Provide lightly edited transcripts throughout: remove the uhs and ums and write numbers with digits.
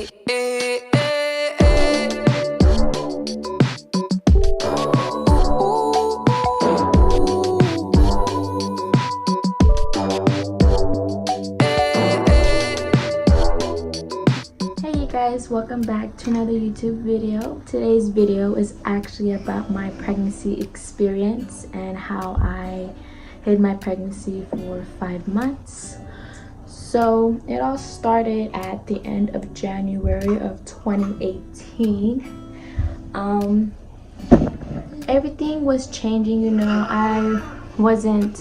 Guys, welcome back to another YouTube video. Today's video is actually about my pregnancy experience and how I hid my pregnancy for 5 months. So it all started at the end of January of 2018. Everything was changing, you know. I didn't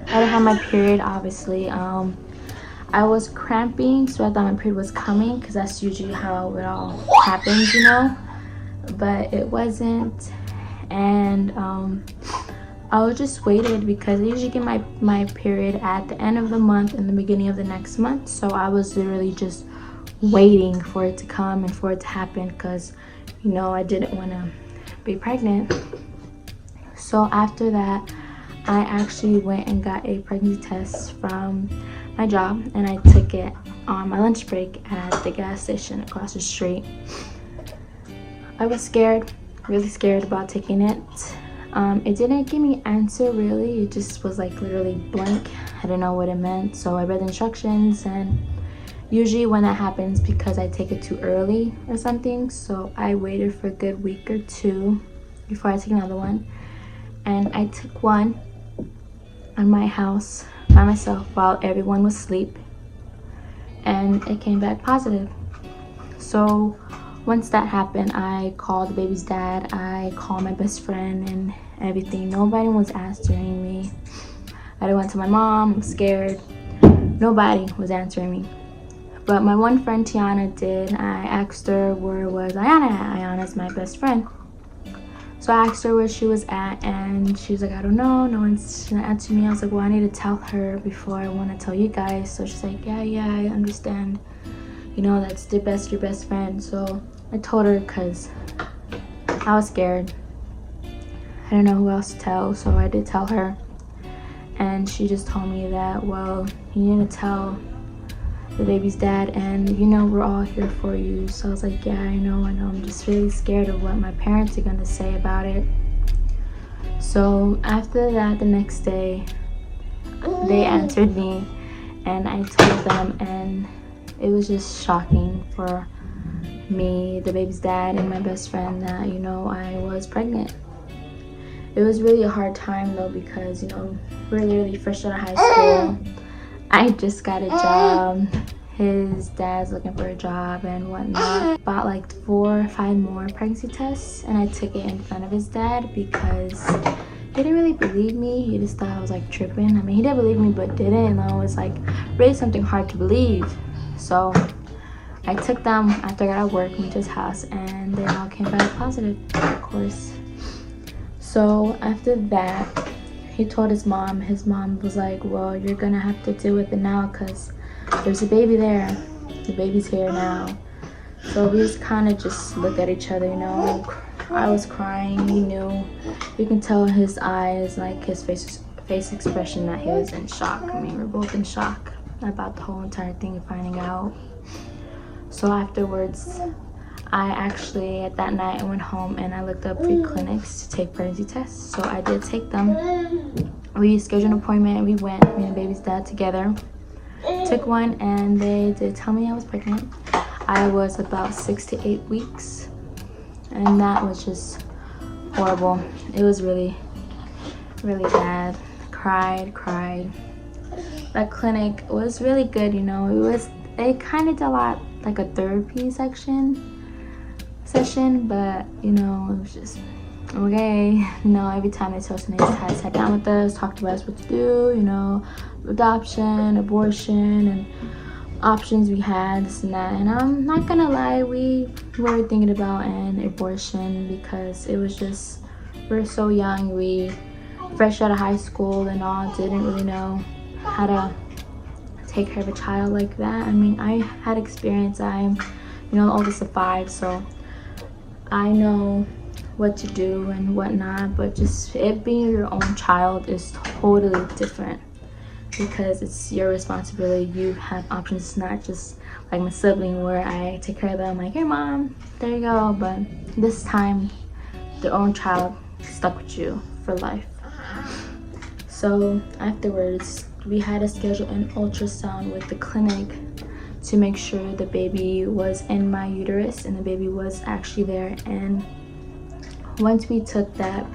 have my period, obviously. I was cramping, so I thought my period was coming because that's usually how it all happens, you know. But it wasn't, and I was just waited because I usually get my period at the end of the month and the beginning of the next month. So I was literally just waiting for it to come and for it to happen because, you know, I didn't want to be pregnant. So after that, I actually went and got a pregnancy test from my job, and I took it on my lunch break at the gas station across the street. I was scared, really scared about taking it. It didn't give me an answer really, it just was like literally blank. I didn't know what it meant, so I read the instructions, and usually when that happens because I take it too early or something, so I waited for a good week or two before I took another one. And I took one on my house by myself while everyone was asleep, and it came back positive. So once that happened, I called the baby's dad, I called my best friend and everything. Nobody was answering me. I went to my mom, I'm scared. Nobody was answering me. But my one friend Tiana did. I asked her where was Ayana at. Ayana's my best friend. So I asked her where she was at, and she was like, I don't know, no one's gonna answer me. I was like, well, I need to tell her before I want to tell you guys. So she's like, yeah, I understand, you know, that's your best friend. So I told her because I was scared. I didn't know who else to tell, so I did tell her. And she just told me that, well, you need to tell the baby's dad, and you know, we're all here for you. So I was like, yeah, I know, I'm just really scared of what my parents are gonna say about it. So after that, the next day they answered me and I told them, and it was just shocking for me, the baby's dad, and my best friend that, you know, I was pregnant. It was really a hard time though, because, you know, we're literally fresh out of high school. I just got a job. His dad's looking for a job and whatnot. Bought like 4 or 5 more pregnancy tests, and I took it in front of his dad because he didn't really believe me. He just thought I was like tripping. I mean, he did believe me but didn't, and it was like really something hard to believe. So I took them after I got out of work, went to his house, and they all came back positive, of course. So after that, he told his mom. His mom was like, well, you're gonna have to deal with it now because there's a baby there. The baby's here now. So we just kind of just looked at each other, you know. I was crying. He knew. You can tell in his eyes, like his face expression, that he was in shock. I mean, we're both in shock about the whole entire thing and finding out. So afterwards, I actually, at that night, I went home and I looked up free clinics to take pregnancy tests. So I did take them. We scheduled an appointment and we went, me and baby's dad together. Took one, and they did tell me I was pregnant. I was about 6 to 8 weeks, and that was just horrible. It was really, really bad. Cried. That clinic was really good, you know. They kind of did a lot, like a therapy session, but you know, it was just okay. You know, every time they told us, they just had to sit down with us, talk to us what to do, you know, adoption, abortion, and options we had, this and that. And I'm not gonna lie, we were thinking about an abortion because it was just, we're so young, we fresh out of high school and all, didn't really know how to take care of a child like that. I mean, I had experience. I'm, you know, the oldest of 5, so I know what to do and whatnot, but just it being your own child is totally different. because it's your responsibility. You have options. It's not just like my sibling where I take care of them, like, hey mom, there you go. But this time their own child stuck with you for life. So afterwards we had to schedule an ultrasound with the clinic to make sure the baby was in my uterus and the baby was actually there. And once we took that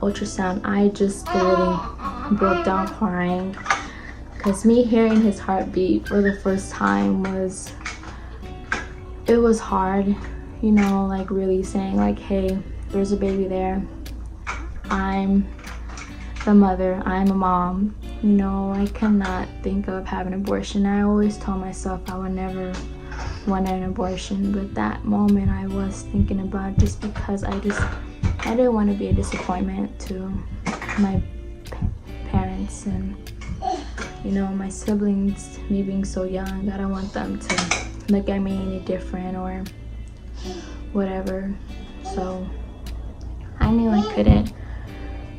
ultrasound, I just literally broke down crying, because me hearing his heartbeat for the first time was hard, you know, like really saying like, hey, there's a baby there, I'm the mother, I'm a mom, you know. I cannot think of having an abortion. I always told myself I would never want an abortion, but that moment I was thinking about it, just because I didn't want to be a disappointment to my parents and, you know, my siblings. Me being so young, I don't want them to look at me any different or whatever. So I knew I couldn't.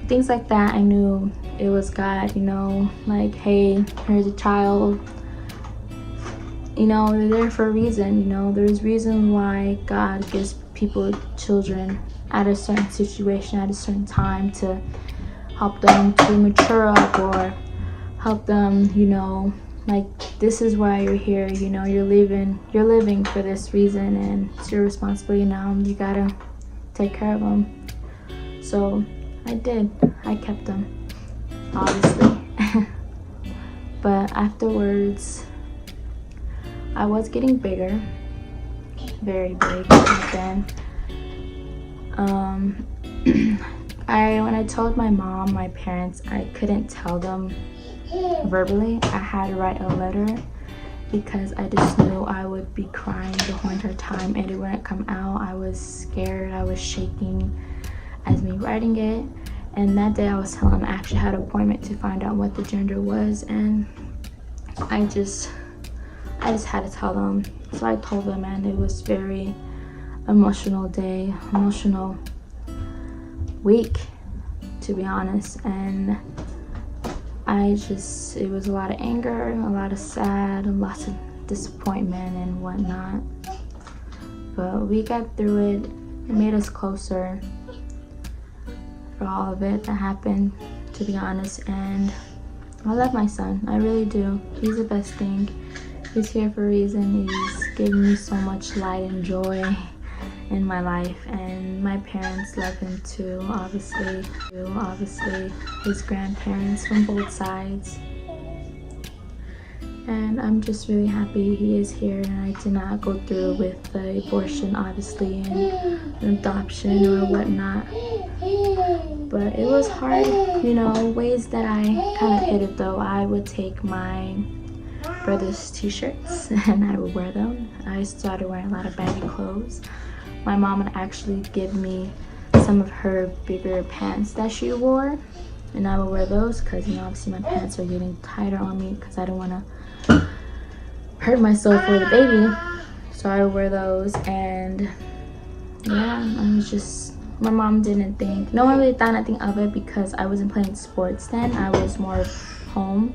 Things like that, I knew it was God, you know, like, hey, here's a child, you know, they're there for a reason. You know, there's reason why God gives people children at a certain situation at a certain time, to help them to mature up or help them, you know, like, this is why you're here, you know, you're living for this reason, and it's your responsibility now. You gotta take care of them. So I did. I kept them, obviously. But afterwards I was getting bigger, very big back then. When I told my mom, my parents, I couldn't tell them verbally. I had to write a letter, because I just knew I would be crying the whole entire time and it wouldn't come out. I was scared, I was shaking as me writing it. And that day I was telling them I actually had an appointment to find out what the gender was, and I just had to tell them. So I told them, and it was very emotional day, emotional week, to be honest. And it was a lot of anger, a lot of sad, lots of disappointment and whatnot. But we got through it. It made us closer for all of it that happened, to be honest. And I love my son, I really do. He's the best thing. He's here for a reason. He's given me so much light and joy in my life, and my parents love him too, obviously his grandparents from both sides. And I'm just really happy he is here, and I did not go through with the abortion, obviously, and adoption or whatnot. But it was hard, you know, ways that I kind of hid it though. I would take my brother's t-shirts and I would wear them. I started wearing a lot of baggy clothes. My mom would actually give me some of her bigger pants that she wore, and I would wear those because, you know, obviously my pants are getting tighter on me because I don't want to hurt myself or the baby. So I would wear those. And yeah, I was just, my mom didn't think, no one really thought anything of it because I wasn't playing sports then. I was more home,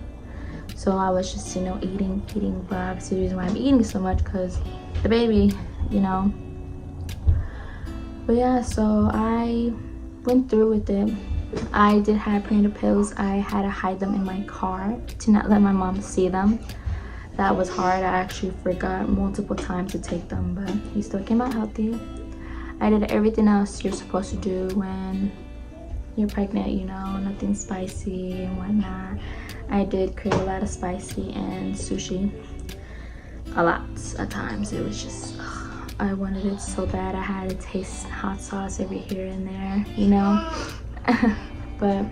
so I was just, you know, eating. But obviously the reason why I'm eating so much because the baby, you know. But yeah, so I went through with it. I did have prenatal pills. I had to hide them in my car to not let my mom see them. That was hard. I actually forgot multiple times to take them, but he still came out healthy. I did everything else you're supposed to do when you're pregnant, you know, nothing spicy and whatnot. I did crave a lot of spicy and sushi. A lot at times. It was just, I wanted it so bad. I had to taste hot sauce every here and there, you know. But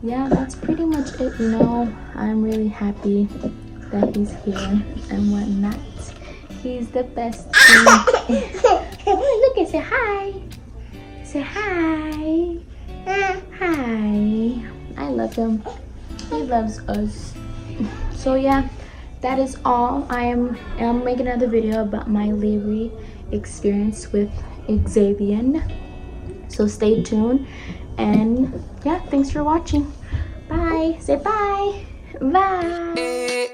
yeah, that's pretty much it, you know. I'm really happy that he's here and whatnot. He's the best thing. Look and say hi. Say hi. Hi. I love him. He loves us. So yeah, that is all. I am making another video about my labor experience with Xavier. So stay tuned. And yeah, thanks for watching. Bye. Say bye. Bye.